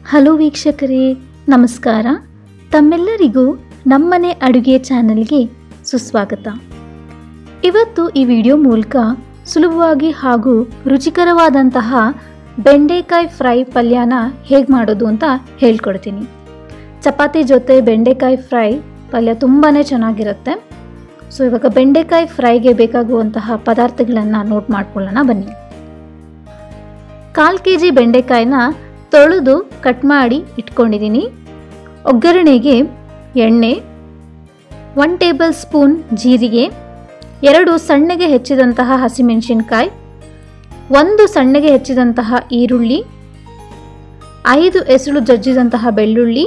Hello ವೀಕ್ಷಕರೇ, ನಮಸ್ಕಾರ. ತಮ್ಮೆಲ್ಲರಿಗೂ ನಮ್ಮನೆ ಅಡುಗೆ ಚಾನೆಲ್ಗೆ ಸುಸ್ವಾಗತ. ಇವತ್ತು ಈ ವಿಡಿಯೋ ಮೂಲಕ ಸುಲಭವಾಗಿ ಹಾಗೂ ರುಚಿಕರವಾದಂತಹ ಬೆಂಡೆಕಾಯಿ ಫ್ರೈ ಪಲ್ಯನ ಹೇಗೆ ಮಾಡೋದು ಅಂತ ಹೇಳ್ಕೊಡ್ತೀನಿ. ಚಪಾತಿ ಜೊತೆ ಬೆಂಡೆಕಾಯಿ ಫ್ರೈ ಪಲ್ಯ ತುಂಬಾ ಚೆನ್ನಾಗಿರುತ್ತೆ. ಸೊ ಇವಾಗ ಬೆಂಡೆಕಾಯಿ ಫ್ರೈಗೆ ಬೇಕಾಗುವಂತಹ ಪದಾರ್ಥಗಳನ್ನು ನೋಟ್ ಮಾಡ್ಕೊಳ್ಳೋಣ ಬನ್ನಿ. 1/4 kg ಬೆಂಡೆಕಾಯಿನ ತೊಳೆದು ಕಟ್ ಮಾಡಿ ಇಟ್ಕೊಂಡಿದ್ದೀನಿ. ಒಗ್ಗರಣೆಗೆ ಎಣ್ಣೆ, 1 ಟೇಬಲ್ ಸ್ಪೂನ್ ಜೀರಿಗೆ, 2 ಸಣ್ಣಗೆ ಹೆಚ್ಚಿದಂತಹ ಹಸಿಮೆಣಸಿನಕಾಯಿ, 1 ಸಣ್ಣಗೆ ಹೆಚ್ಚಿದಂತಹ ಈರುಳ್ಳಿ, 5 ಎಸಳು ಜಜ್ಜಿದಂತಹ ಬೆಳ್ಳುಳ್ಳಿ,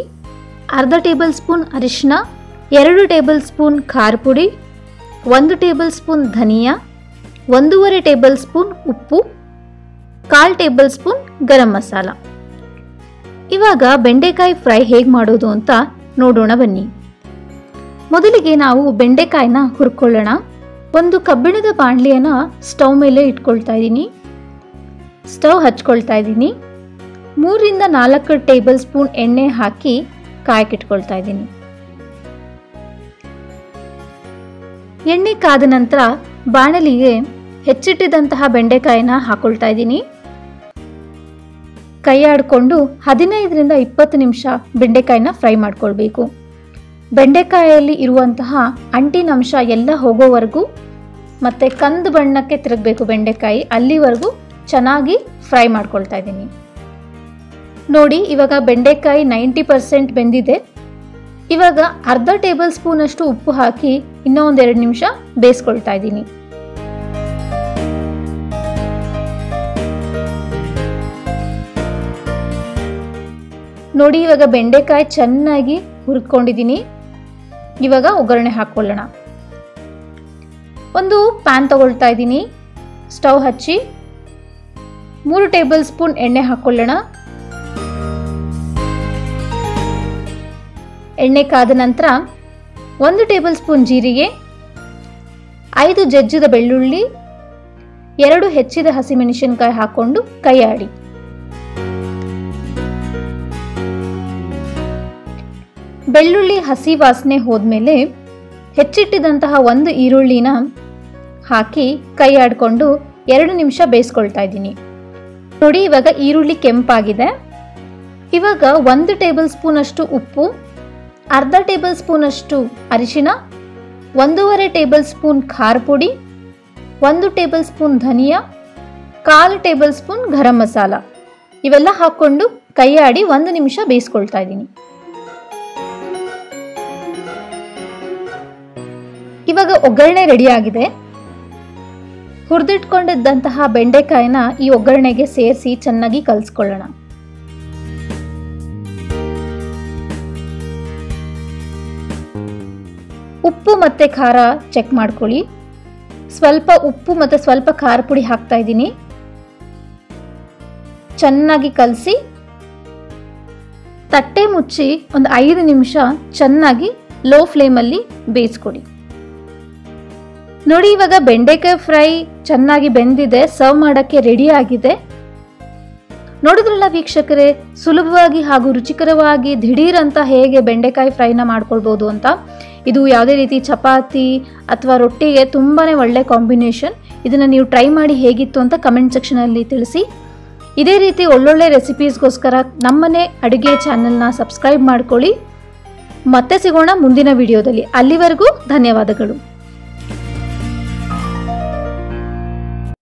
ಅರ್ಧ ಟೇಬಲ್ ಸ್ಪೂನ್ ಅರಿಶಿನ, 2 ಟೇಬಲ್ ಸ್ಪೂನ್ ಖಾರ ಪುಡಿ, 1 ಟೇಬಲ್ ಸ್ಪೂನ್ ಧನಿಯಾ, 1.5 ಟೇಬಲ್ ಸ್ಪೂನ್ ಉಪ್ಪು, 1/4 ಟೇಬಲ್ ಸ್ಪೂನ್ ಗರಂ ಮಸಾಲ. ಇವಾಗ ಬೆಂಡೆಕಾಯಿ ಫ್ರೈ ಹೇಗೆ ಮಾಡೋದು ಅಂತ ನೋಡೋಣ ಬನ್ನಿ. ಮೊದಲಿಗೆ ನಾವು ಬೆಂಡೆಕಾಯಿನ ಹುರ್ಕೊಳ್ಳೋಣ. ಒಂದು ಕಬ್ಬಿಣದ ಬಾಣಲಿಯನ್ನ ಸ್ಟವ್ ಮೇಲೆ ಇಟ್ಕೊಳ್ತಾ ಇದ್ದೀನಿ. ಸ್ಟವ್ ಹಚ್ಕೊಳ್ತಾ ಇದ್ದೀನಿ. 3 ರಿಂದ 4 ಟೇಬಲ್ ಸ್ಪೂನ್ ಎಣ್ಣೆ ಹಾಕಿ ಕಾಯಕ್ಕಿಟ್ಕೊಳ್ತಾ ಇದ್ದೀನಿ. ಎಣ್ಣೆ ಕಾದ ನಂತರ ಬಾಣಲಿಗೆ ಹೆಚ್ಚಿಟ್ಟಿದಂತಹ ಬೆಂಡೆಕಾಯಿನ ಹಾಕೊಳ್ತಾ ಇದ್ದೀನಿ. ಕೈ ಆಡಿಕೊಂಡು 15 ರಿಂದ 20 ನಿಮಿಷ ಬೆಂಡೆಕಾಯಿನ ಫ್ರೈ ಮಾಡ್ಕೊಳ್ಬೇಕು. ಬೆಂಡೆಕಾಯಲ್ಲಿ ಇರುವಂತಹ ಅಂಟಿನಂಶ ಎಲ್ಲ ಹೋಗೋವರೆಗೂ ಮತ್ತು ಕಂದು ಬಣ್ಣಕ್ಕೆ ತಿರುಗಬೇಕು ಬೆಂಡೆಕಾಯಿ, ಅಲ್ಲಿವರೆಗೂ ಚೆನ್ನಾಗಿ ಫ್ರೈ ಮಾಡ್ಕೊಳ್ತಾ ಇದ್ದೀನಿ. ನೋಡಿ, ಇವಾಗ ಬೆಂಡೆಕಾಯಿ 90% ಬೆಂದಿದೆ. ಇವಾಗ ಅರ್ಧ ಟೇಬಲ್ ಸ್ಪೂನ್ ಅಷ್ಟು ಉಪ್ಪು ಹಾಕಿ ಇನ್ನೂ 2 ನಿಮಿಷ ಬೇಯಿಸ್ಕೊಳ್ತಾ ಇದ್ದೀನಿ. ನೋಡಿ, ಇವಾಗ ಬೆಂಡೆಕಾಯಿ ಚೆನ್ನಾಗಿ ಹುರ್ಕೊಂಡಿದ್ದೀನಿ. ಇವಾಗ ಒಗ್ಗರಣೆ ಹಾಕೊಳ್ಳೋಣ. ಒಂದು ಪ್ಯಾನ್ ತಗೊಳ್ತಾ ಇದ್ದೀನಿ. ಸ್ಟವ್ ಹಚ್ಚಿ 3 ಟೇಬಲ್ ಸ್ಪೂನ್ ಎಣ್ಣೆ ಹಾಕೊಳ್ಳೋಣ. ಎಣ್ಣೆ ಕಾದ ನಂತರ 1 ಟೇಬಲ್ ಸ್ಪೂನ್ ಜೀರಿಗೆ, 5 ಜಜ್ಜಿದ ಬೆಳ್ಳುಳ್ಳಿ, 2 ಹೆಚ್ಚಿದ ಹಸಿಮೆಣಸಿನಕಾಯಿ ಹಾಕೊಂಡು ಕೈ ಆಡಿ. ಬೆಳ್ಳುಳ್ಳಿ ಹಸಿ ವಾಸನೆ ಹೋದ್ಮೇಲೆ ಹೆಚ್ಚಿಟ್ಟಿದಂತಹ 1 ಈರುಳ್ಳಿನ ಹಾಕಿ ಕೈ ಆಡಿಕೊಂಡು 2 ನಿಮಿಷ ಬೇಯಿಸ್ಕೊಳ್ತಾ ಇದ್ದೀನಿ. ನೋಡಿ, ಇವಾಗ ಈರುಳ್ಳಿ ಕೆಂಪಾಗಿದೆ. ಇವಾಗ 1 ಟೇಬಲ್ ಸ್ಪೂನ್ ಅಷ್ಟು ಉಪ್ಪು, ಅರ್ಧ ಟೇಬಲ್ ಸ್ಪೂನ್ ಅಷ್ಟು ಅರಿಶಿನ, 1.5 ಟೇಬಲ್ ಸ್ಪೂನ್ ಖಾರ ಪುಡಿ, 1 ಟೇಬಲ್ ಸ್ಪೂನ್ ಧನಿಯಾ, 1/4 ಟೇಬಲ್ ಸ್ಪೂನ್ ಗರಂ ಮಸಾಲ ಇವೆಲ್ಲ ಹಾಕ್ಕೊಂಡು ಕೈ ಆಡಿ 1 ನಿಮಿಷ ಬೇಯಿಸ್ಕೊಳ್ತಾ ಇದ್ದೀನಿ. ಇವಾಗ ಒಗ್ಗರಣೆ ರೆಡಿ ಆಗಿದೆ. ಹುರಿದಿಟ್ಕೊಂಡಿದ್ದಂತಹ ಬೆಂಡೆಕಾಯಿನ ಈ ಒಗ್ಗರಣೆಗೆ ಸೇರಿಸಿ ಚೆನ್ನಾಗಿ ಕಲಿಸ್ಕೊಳ್ಳೋಣ. ಉಪ್ಪು ಮತ್ತೆ ಖಾರ ಚೆಕ್ ಮಾಡ್ಕೊಳ್ಳಿ. ಸ್ವಲ್ಪ ಉಪ್ಪು ಮತ್ತೆ ಸ್ವಲ್ಪ ಖಾರ ಪುಡಿ ಹಾಕ್ತಾ ಇದ್ದೀನಿ. ಚೆನ್ನಾಗಿ ಕಲಸಿ ತಟ್ಟೆ ಮುಚ್ಚಿ ಒಂದು 5 ನಿಮಿಷ ಚೆನ್ನಾಗಿ ಲೋ ಫ್ಲೇಮಲ್ಲಿ ಬೇಯಿಸ್ಕೊಡಿ. ನೋಡಿ, ಇವಾಗ ಬೆಂಡೆಕಾಯಿ ಫ್ರೈ ಚೆನ್ನಾಗಿ ಬೆಂದಿದೆ. ಸರ್ವ್ ಮಾಡೋಕ್ಕೆ ರೆಡಿ ಆಗಿದೆ. ನೋಡಿದ್ರಲ್ಲ ವೀಕ್ಷಕರೇ, ಸುಲಭವಾಗಿ ಹಾಗೂ ರುಚಿಕರವಾಗಿ ದಿಢೀರ್ ಅಂತ ಹೇಗೆ ಬೆಂಡೆಕಾಯಿ ಫ್ರೈನ ಮಾಡ್ಕೊಳ್ಬೋದು ಅಂತ. ಇದು ಯಾವುದೇ ರೀತಿ ಚಪಾತಿ ಅಥವಾ ರೊಟ್ಟಿಗೆ ತುಂಬಾ ಒಳ್ಳೆ ಕಾಂಬಿನೇಷನ್. ಇದನ್ನು ನೀವು ಟ್ರೈ ಮಾಡಿ ಹೇಗಿತ್ತು ಅಂತ ಕಮೆಂಟ್ ಸೆಕ್ಷನಲ್ಲಿ ತಿಳಿಸಿ. ಇದೇ ರೀತಿ ಒಳ್ಳೊಳ್ಳೆ ರೆಸಿಪೀಸ್ಗೋಸ್ಕರ ನಮ್ಮನೆ ಅಡುಗೆ ಚಾನೆಲ್ನ ಸಬ್ಸ್ಕ್ರೈಬ್ ಮಾಡ್ಕೊಳ್ಳಿ. ಮತ್ತೆ ಸಿಗೋಣ ಮುಂದಿನ ವಿಡಿಯೋದಲ್ಲಿ. ಅಲ್ಲಿವರೆಗೂ ಧನ್ಯವಾದಗಳು.